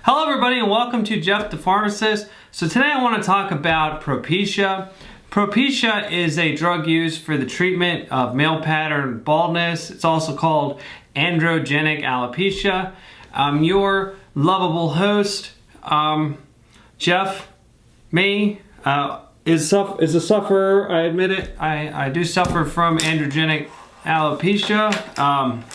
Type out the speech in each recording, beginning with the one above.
Hello everybody and welcome to Jeff the Pharmacist. So today I want to talk about Propecia. Propecia is a drug used for the treatment of male pattern baldness. It's also called androgenic alopecia. I'm your lovable host, Jeff. Is a sufferer. I admit it. I do suffer from androgenic alopecia.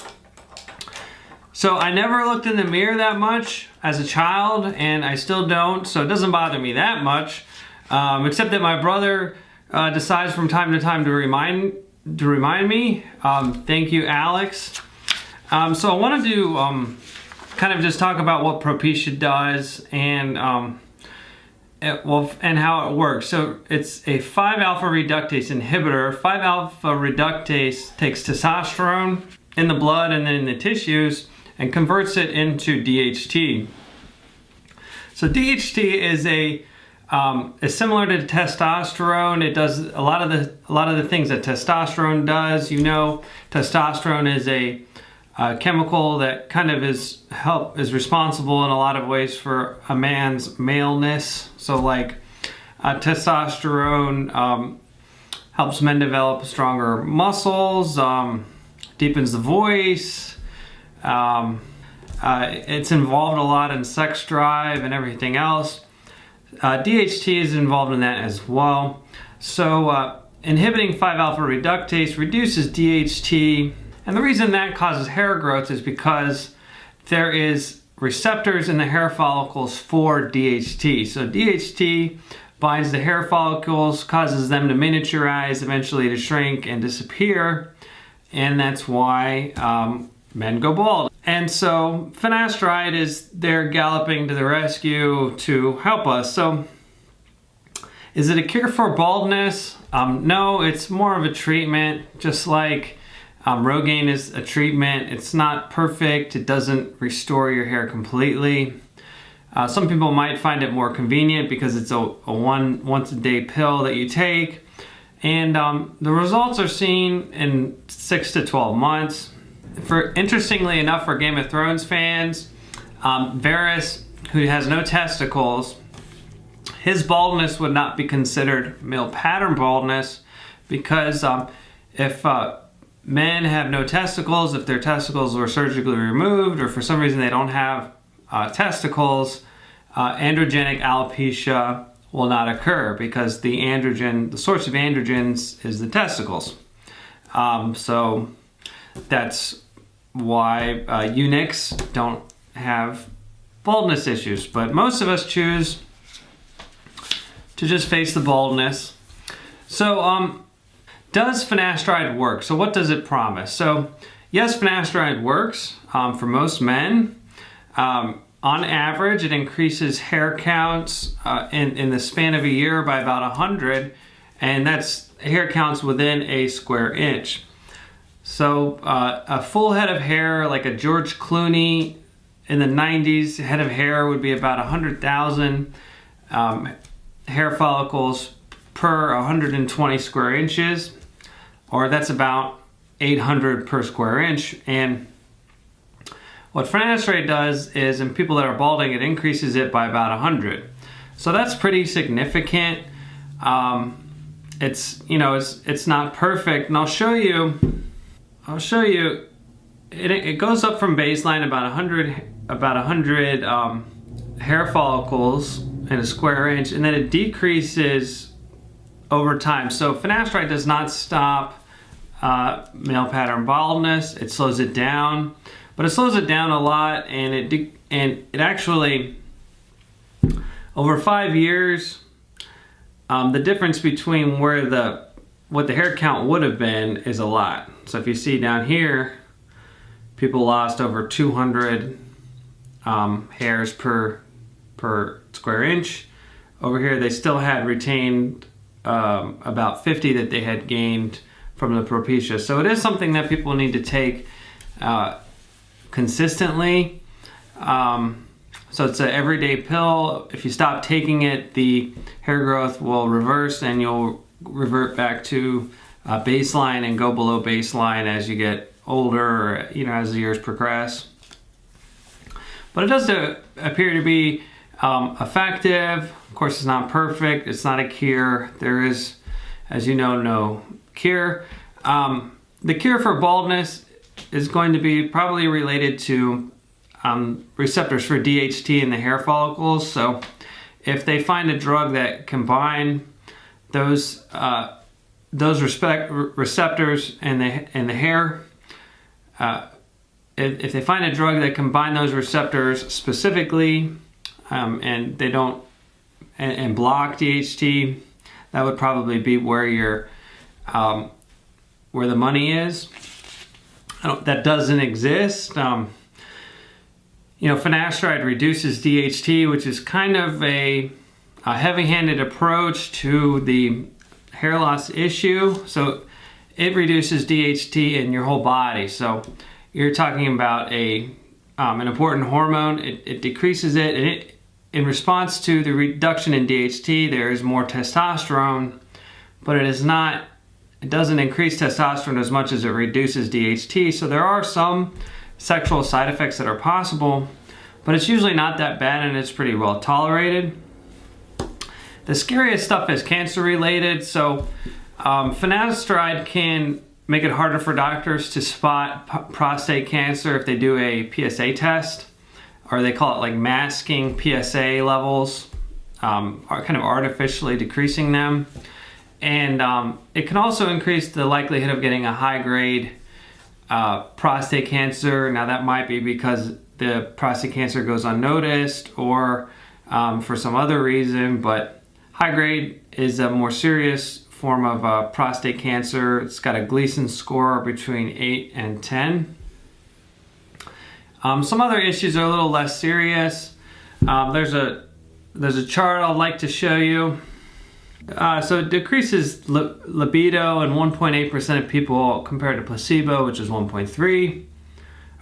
So I never looked in the mirror that much as a child, and I still don't, so it doesn't bother me that much, except that my brother decides from time to time to remind me. Thank you, Alex. So I wanted to kind of just talk about what Propecia does and how it works. So it's a 5-alpha reductase inhibitor. 5-alpha reductase takes testosterone in the blood and then in the tissues and converts it into DHT. So DHT is is similar to testosterone. It does a lot of the things that testosterone does. You know, testosterone is a chemical that kind of is responsible in a lot of ways for a man's maleness. So like testosterone helps men develop stronger muscles, deepens the voice. It's involved a lot in sex drive and everything else. DHT is involved in that as well. So inhibiting 5-alpha reductase reduces DHT, and the reason that causes hair growth is because there is receptors in the hair follicles for DHT. So DHT binds the hair follicles, causes them to miniaturize, eventually to shrink and disappear, and that's why men go bald. And so finasteride is there galloping to the rescue to help us. So is it a cure for baldness? No, it's more of a treatment, just like Rogaine is a treatment. It's not perfect. It doesn't restore your hair completely. Some people might find it more convenient because it's a once a day pill that you take. And the results are seen in 6 to 12 months. Interestingly enough, for Game of Thrones fans, Varys, who has no testicles, his baldness would not be considered male pattern baldness because if men have no testicles, if their testicles were surgically removed, or for some reason they don't have testicles, androgenic alopecia will not occur because the source of androgens is the testicles. So that's why eunuchs don't have baldness issues, but most of us choose to just face the baldness. So does finasteride work? So what does it promise? So yes, finasteride works for most men. On average, it increases hair counts in the span of a year by about 100, and that's hair counts within a square inch. So a full head of hair, like a George Clooney in the 90s, head of hair would be about 100,000 hair follicles per 120 square inches, or that's about 800 per square inch. And what finasteride does is, in people that are balding, it increases it by about 100. So that's pretty significant. It's not perfect, and I'll show you. It goes up from baseline about 100 hair follicles in a square inch, and then it decreases over time. So finasteride does not stop male pattern baldness. It slows it down, but it slows it down a lot, and it actually, over 5 years, the difference between what the hair count would have been is a lot. So if you see down here, people lost over 200 hairs per square inch. Over here, they still had retained about 50 that they had gained from the Propecia. So it is something that people need to take consistently. So it's an everyday pill. If you stop taking it, the hair growth will reverse and you'll revert back to baseline and go below baseline as you get older, or as the years progress. But it does appear to be effective. Of course, it's not perfect. It's not a cure. There is, as you know, no cure. The cure for baldness is going to be probably related to receptors for DHT in the hair follicles. So if they find a drug that combine those receptors in the hair, if they find a drug that combine those receptors specifically, and they don't and block DHT, that would probably be where where the money is. That doesn't exist. Finasteride reduces DHT, which is kind of a heavy-handed approach to the hair loss issue. So it reduces DHT in your whole body. So you're talking about an important hormone. It decreases it, and in response to the reduction in DHT, there is more testosterone, but it doesn't increase testosterone as much as it reduces DHT. So there are some sexual side effects that are possible, but it's usually not that bad and it's pretty well tolerated. The scariest stuff is cancer related. So finasteride can make it harder for doctors to spot prostate cancer if they do a PSA test, or they call it like masking PSA levels, are kind of artificially decreasing them. And it can also increase the likelihood of getting a high-grade prostate cancer. Now that might be because the prostate cancer goes unnoticed or for some other reason, but high-grade is a more serious form of prostate cancer. It's got a Gleason score between 8 and 10. Some other issues are a little less serious. There's a chart I'd like to show you. So it decreases libido in 1.8% of people compared to placebo, which is 1.3.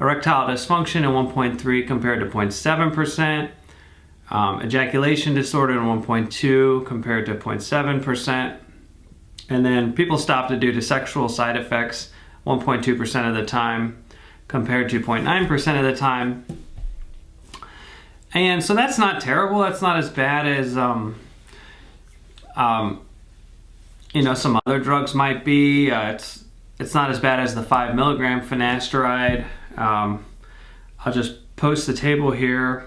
Erectile dysfunction in 1.3 compared to 0.7%. Ejaculation disorder in 1.2 compared to 0.7%. And then people stopped it due to sexual side effects 1.2% of the time compared to 0.9% of the time. And so that's not terrible. That's not as bad as some other drugs might be. It's not as bad as the 5 milligram finasteride. I'll just post the table here.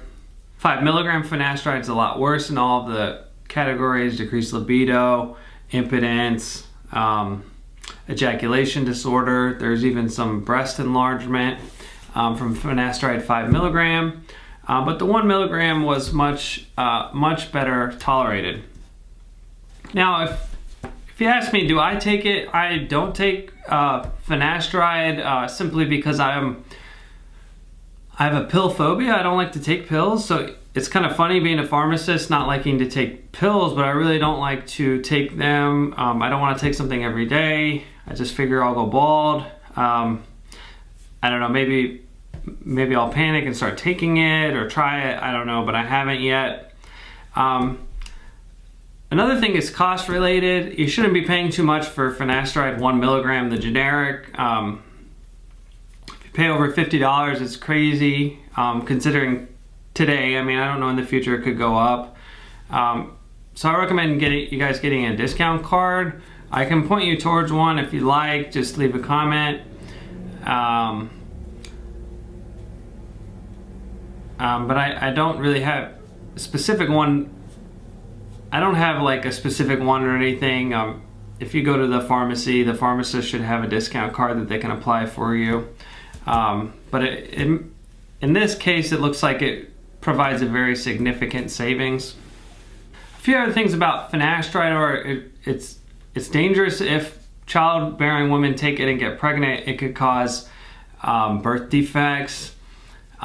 5 milligram finasteride is a lot worse in all of the categories: decreased libido, impotence, ejaculation disorder. There's even some breast enlargement from finasteride 5 milligram. But the 1 milligram was much better tolerated. Now, if you ask me, do I take it? I don't take finasteride simply because I have a pill phobia. I don't like to take pills. So it's kind of funny being a pharmacist, not liking to take pills, but I really don't like to take them. I don't want to take something every day. I just figure I'll go bald. I don't know, maybe I'll panic and start taking it or try it. I don't know, but I haven't yet. Another thing is cost related. You shouldn't be paying too much for finasteride 1 milligram, the generic. If you pay over $50, it's crazy considering today. I mean, I don't know, in the future it could go up. So I recommend you guys getting a discount card. I can point you towards one if you like. Just leave a comment. But I don't really have a specific one. I don't have like a specific one or anything. If you go to the pharmacy, the pharmacist should have a discount card that they can apply for you. But in this case, it looks like it provides a very significant savings. A few other things about finasteride are it's dangerous if childbearing women take it and get pregnant. It could cause birth defects.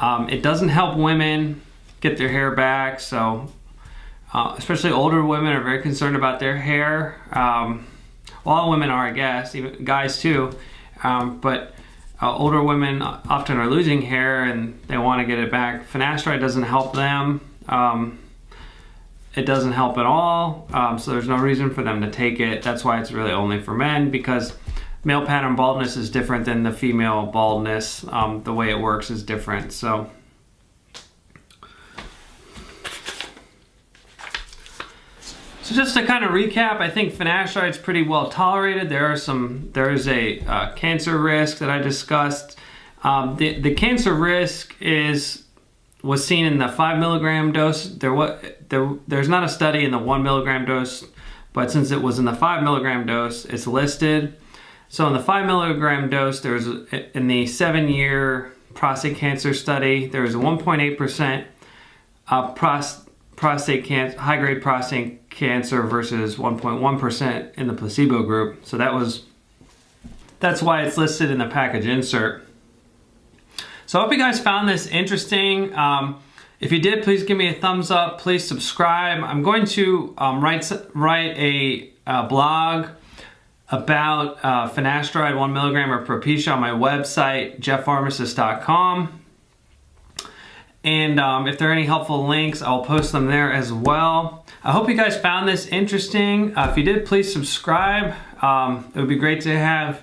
It doesn't help women get their hair back, so especially older women are very concerned about their hair. All women are, I guess, even guys too. But older women often are losing hair and they want to get it back. Finasteride doesn't help them. It doesn't help at all. So there's no reason for them to take it. That's why it's really only for men, because male pattern baldness is different than the female baldness. The way it works is different. So So just to kind of recap, I think finasteride is pretty well tolerated. There is a cancer risk that I discussed. The cancer risk was seen in the 5 milligram dose. There's not a study in the 1 milligram dose, but since it was in the 5 milligram dose, it's listed. So in the 5 milligram dose, in the 7-year prostate cancer study, there was a 1.8% high-grade prostate cancer versus 1.1% in the placebo group. So that's why it's listed in the package insert. So I hope you guys found this interesting. If you did, please give me a thumbs up. Please subscribe. I'm going to write a blog about finasteride 1 milligram or Propecia on my website, jeffarmacist.com. And if there are any helpful links, I'll post them there as well. I hope you guys found this interesting. If you did, please subscribe. It would be great to have,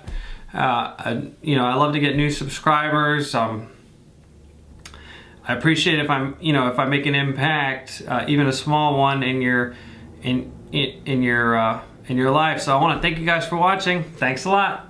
I love to get new subscribers. I appreciate if I make an impact, even a small one in your life. So I want to thank you guys for watching. Thanks a lot.